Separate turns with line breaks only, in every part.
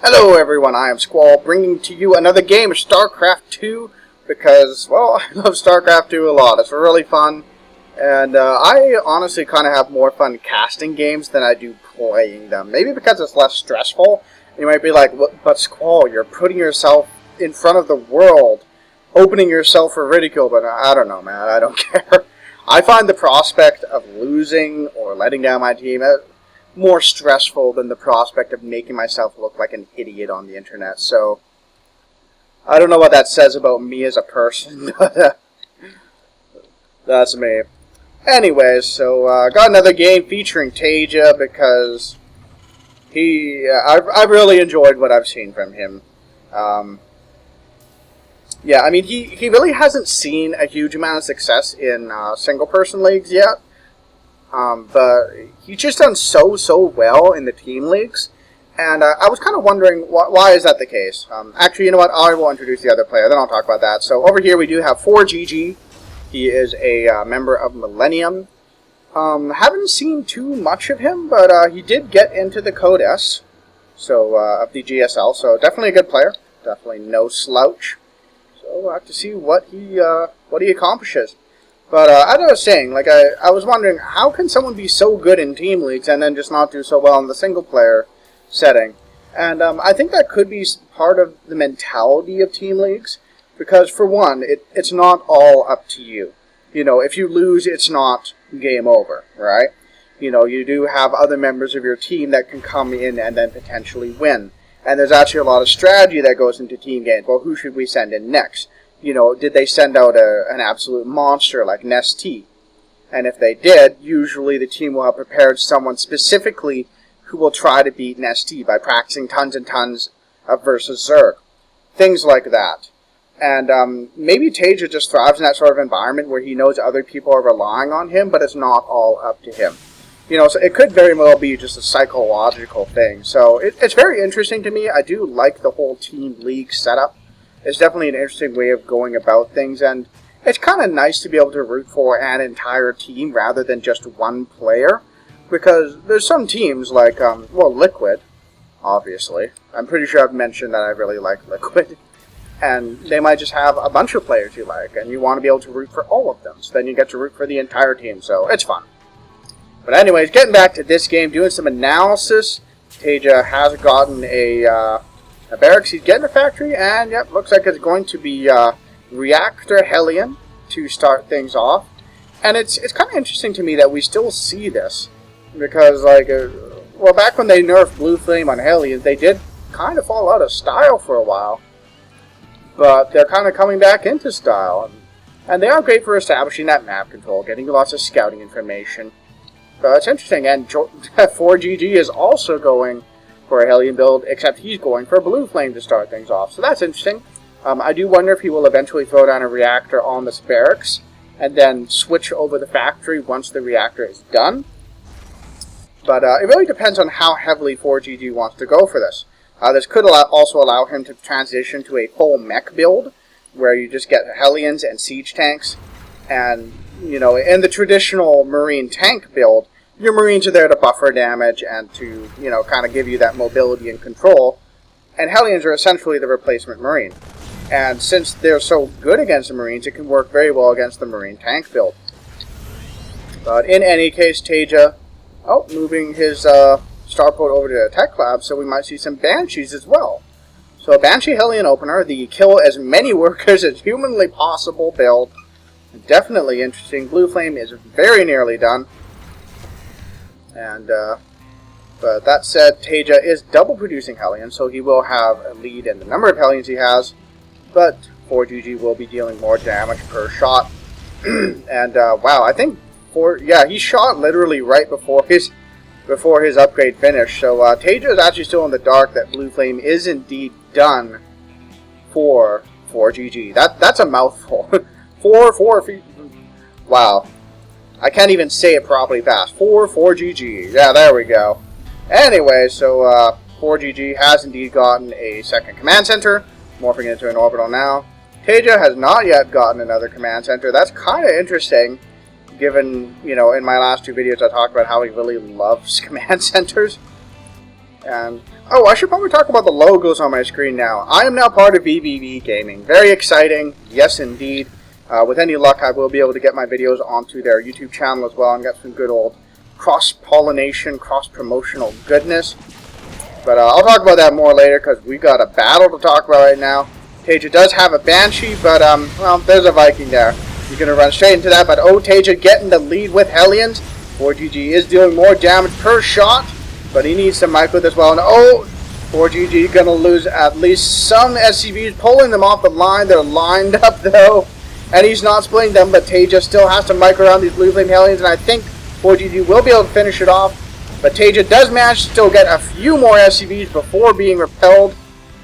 Hello everyone, I am Squall, bringing to you another game of Starcraft 2, because, well, I love Starcraft 2 a lot. It's really fun, and I honestly kind of have more fun casting games than I do playing them. Maybe because it's less stressful. You might be like, but Squall, you're putting yourself in front of the world, opening yourself for ridicule, but I don't know, man, I don't care. I find the prospect of losing or letting down my team more stressful than the prospect of making myself look like an idiot on the internet. So, I don't know what that says about me as a person, but that's me. Anyways, so got another game featuring TaeJa because I've really enjoyed what I've seen from him. Yeah, I mean, he really hasn't seen a huge amount of success in single-person leagues yet. But he's just done so well in the team leagues, and I was kind of wondering why is that the case. Actually, you know what? I will introduce the other player, then I'll talk about that. So over here we do have ForGG. He is a member of Millennium. Haven't seen too much of him, but he did get into the Code S, so of the GSL. So definitely a good player. Definitely no slouch. So we'll have to see what he accomplishes. But as I was saying, like I was wondering, how can someone be so good in team leagues and then just not do so well in the single-player setting? And I think that could be part of the mentality of team leagues, because for one, it's not all up to you. You know, if you lose, it's not game over, right? You know, you do have other members of your team that can come in and then potentially win. And there's actually a lot of strategy that goes into team games. Well, who should we send in next? You know, did they send out an absolute monster like Nestea? And if they did, usually the team will have prepared someone specifically who will try to beat Nestea by practicing tons and tons of versus Zerg. Things like that. And maybe TaeJa just thrives in that sort of environment where he knows other people are relying on him, but it's not all up to him. You know, so it could very well be just a psychological thing. So it's very interesting to me. I do like the whole team league setup. It's definitely an interesting way of going about things, and it's kind of nice to be able to root for an entire team rather than just one player, because there's some teams like, well, Liquid, obviously. I'm pretty sure I've mentioned that I really like Liquid, and they might just have a bunch of players you like, and you want to be able to root for all of them, so then you get to root for the entire team, so it's fun. But anyways, getting back to this game, doing some analysis, TaeJa has gotten a barracks. He's getting a factory, and yep, looks like it's going to be Reactor Hellion to start things off. And it's kind of interesting to me that we still see this, because like, well, back when they nerfed Blue Flame on Hellions, they did kind of fall out of style for a while, but they're kind of coming back into style, and they are great for establishing that map control, getting lots of scouting information. So it's interesting, and ForGG is also going for a Hellion build, except he's going for Blue Flame to start things off. So that's interesting. I do wonder if he will eventually throw down a reactor on this barracks and then switch over the factory once the reactor is done. But it really depends on how heavily ForGG wants to go for this. This could also allow him to transition to a full mech build, where you just get Hellions and siege tanks. And, you know, in the traditional Marine tank build, your Marines are there to buffer damage and to, you know, kind of give you that mobility and control. And Hellions are essentially the replacement Marine. And since they're so good against the Marines, it can work very well against the Marine tank build. But in any case, TaeJa, moving his starport over to the Tech Lab, so we might see some Banshees as well. So a Banshee Hellion opener, the kill as many workers as humanly possible build. Definitely interesting. Blue Flame is very nearly done. And, but that said, TaeJa is double producing Hellions, so he will have a lead in the number of Hellions he has, but ForGG will be dealing more damage per shot. And, wow, I think he shot literally right before his upgrade finished, so TaeJa is actually still in the dark that Blue Flame is indeed done for ForGG. That's a mouthful. 4 feet. Wow. I can't even say it properly fast. 4GG. Yeah, there we go. Anyway, so ForGG has indeed gotten a second command center, morphing into an orbital now. TaeJa has not yet gotten another command center. That's kind of interesting, given, you know, in my last two videos I talked about how he really loves command centers. And, oh, I should probably talk about the logos on my screen now. I am now part of ForGG Gaming. Very exciting. Yes, indeed. With any luck, I will be able to get my videos onto their YouTube channel as well and get some good old cross-pollination, cross-promotional goodness. But I'll talk about that more later because we got a battle to talk about right now. TaeJa does have a Banshee, but, well, there's a Viking there. He's going to run straight into that, but oh, TaeJa getting the lead with Hellions. ForGG is dealing more damage per shot, but he needs to mic with as well. And oh, ForGG going to lose at least some SCVs, pulling them off the line. They're lined up, though, and he's not splitting them, but TaeJa still has to mic around these blue flame Hellions, and I think ForGG will be able to finish it off. But TaeJa does manage to still get a few more SCVs before being repelled.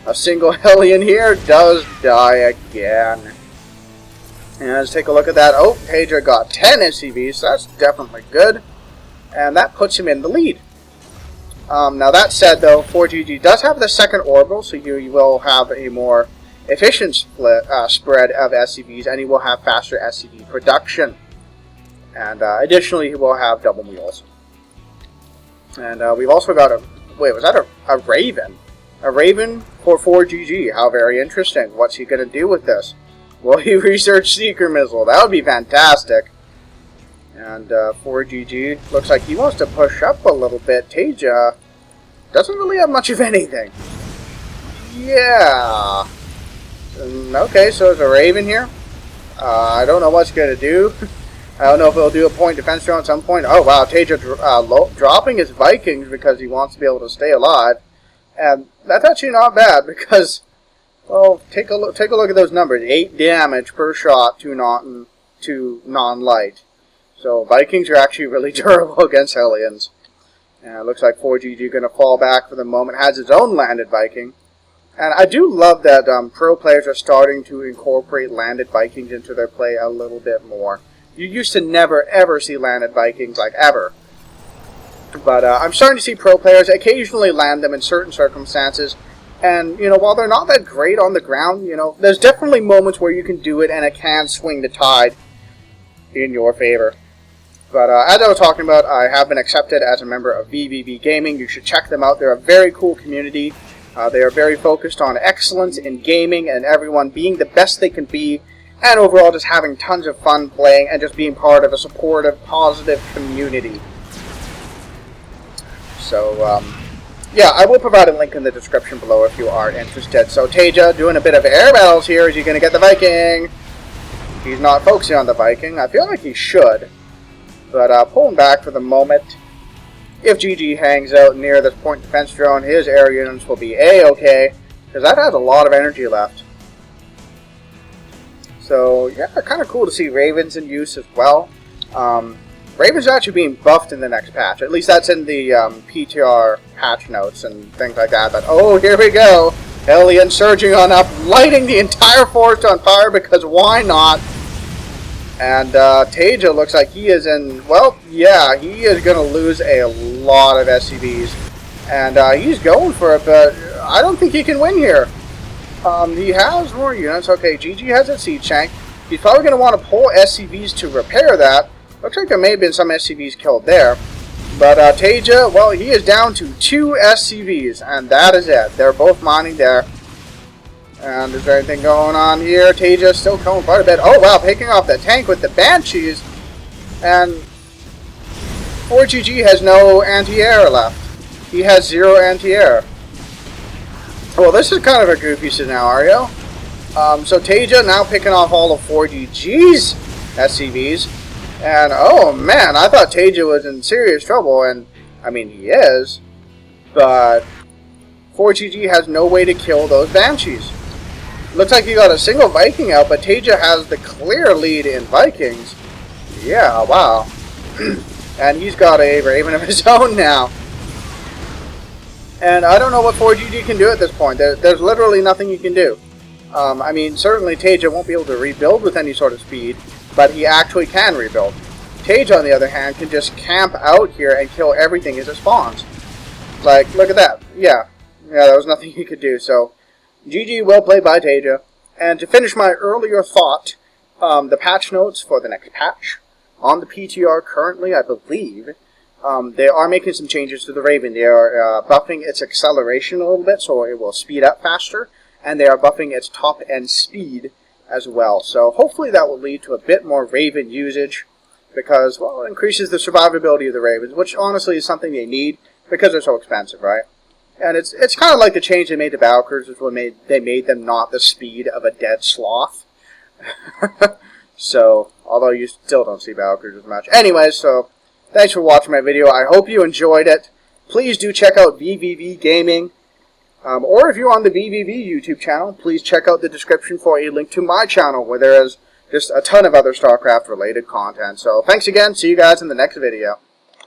A single Hellion here does die again. And let's take a look at that. Oh, TaeJa got 10 SCVs, so that's definitely good. And that puts him in the lead. Now that said, though, ForGG does have the second orbital, so you will have a more efficient spread of SCVs, and he will have faster SCV production. And additionally, he will have double mules. And we've also got a... Wait, was that a Raven? A Raven for ForGG. How very interesting. What's he going to do with this? Will he research Seeker Missile? That would be fantastic. And ForGG looks like he wants to push up a little bit. TaeJa doesn't really have much of anything. Yeah. Okay, so there's a Raven here. I don't know what's going to do. I don't know if he'll do a point defense drone at some point. Oh, wow. TaeJa dropping his Vikings because he wants to be able to stay alive. And that's actually not bad because, well, take a look at those numbers. 8 damage per shot to non-light. So Vikings are actually really durable against Hellions. And it looks like ForGG going to fall back for the moment. Has his own landed Viking. And I do love that pro players are starting to incorporate landed Vikings into their play a little bit more. You used to never, ever see landed Vikings, like, ever. But I'm starting to see pro players occasionally land them in certain circumstances. And, you know, while they're not that great on the ground, you know, there's definitely moments where you can do it and it can swing the tide in your favor. But as I was talking about, I have been accepted as a member of ForGG Gaming. You should check them out. They're a very cool community. They are very focused on excellence in gaming and everyone being the best they can be. And overall just having tons of fun playing and just being part of a supportive, positive community. So, yeah, I will provide a link in the description below if you are interested. So, TaeJa doing a bit of air battles here. Is he going to get the Viking? He's not focusing on the Viking. I feel like he should. But pulling back for the moment. If GG hangs out near this point defense drone, his air units will be A-okay. Because that has a lot of energy left. So, yeah, kind of cool to see Ravens in use as well. Ravens are actually being buffed in the next patch. At least that's in the PTR patch notes and things like that. But, oh, here we go. Hellion surging on up, lighting the entire forest on fire because why not? And TaeJa looks like he is in, well, yeah, he is going to lose a lot of SCVs. And he's going for it, but I don't think he can win here. He has more units. Okay, GG has a siege tank. He's probably going to want to pull SCVs to repair that. Looks like there may have been some SCVs killed there. But TaeJa, well, he is down to 2 SCVs, and that is it. They're both mining there. And is there anything going on here? TaeJa still coming quite a bit. Oh, wow, picking off the tank with the Banshees. And ForGG has no anti-air left. He has 0 anti-air. Well, this is kind of a goofy scenario. So TaeJa now picking off all of ForGG's SCVs. And, oh man, I thought TaeJa was in serious trouble, and, I mean, he is. But ForGG has no way to kill those Banshees. Looks like he got a single Viking out, but TaeJa has the clear lead in Vikings. Yeah, wow. And he's got a Raven of his own now. And I don't know what ForGG can do at this point. There's literally nothing you can do. I mean, certainly TaeJa won't be able to rebuild with any sort of speed, but he actually can rebuild. TaeJa, on the other hand, can just camp out here and kill everything as it spawns. Like, look at that. Yeah, there was nothing he could do. So, GG, well played by TaeJa. And to finish my earlier thought, the patch notes for the next patch on the PTR currently, I believe, they are making some changes to the Raven. They are buffing its acceleration a little bit, so it will speed up faster, and they are buffing its top end speed as well. So hopefully that will lead to a bit more Raven usage, because, well, it increases the survivability of the Ravens, which honestly is something they need because they're so expensive, right? And it's kind of like the change they made to battle cruisers when they made them not the speed of a dead sloth. So, although you still don't see battle cruisers much. Anyways, so thanks for watching my video. I hope you enjoyed it. Please do check out VVV Gaming. Or if you're on the VVV YouTube channel, please check out the description for a link to my channel, where there is just a ton of other StarCraft related content. So thanks again. See you guys in the next video.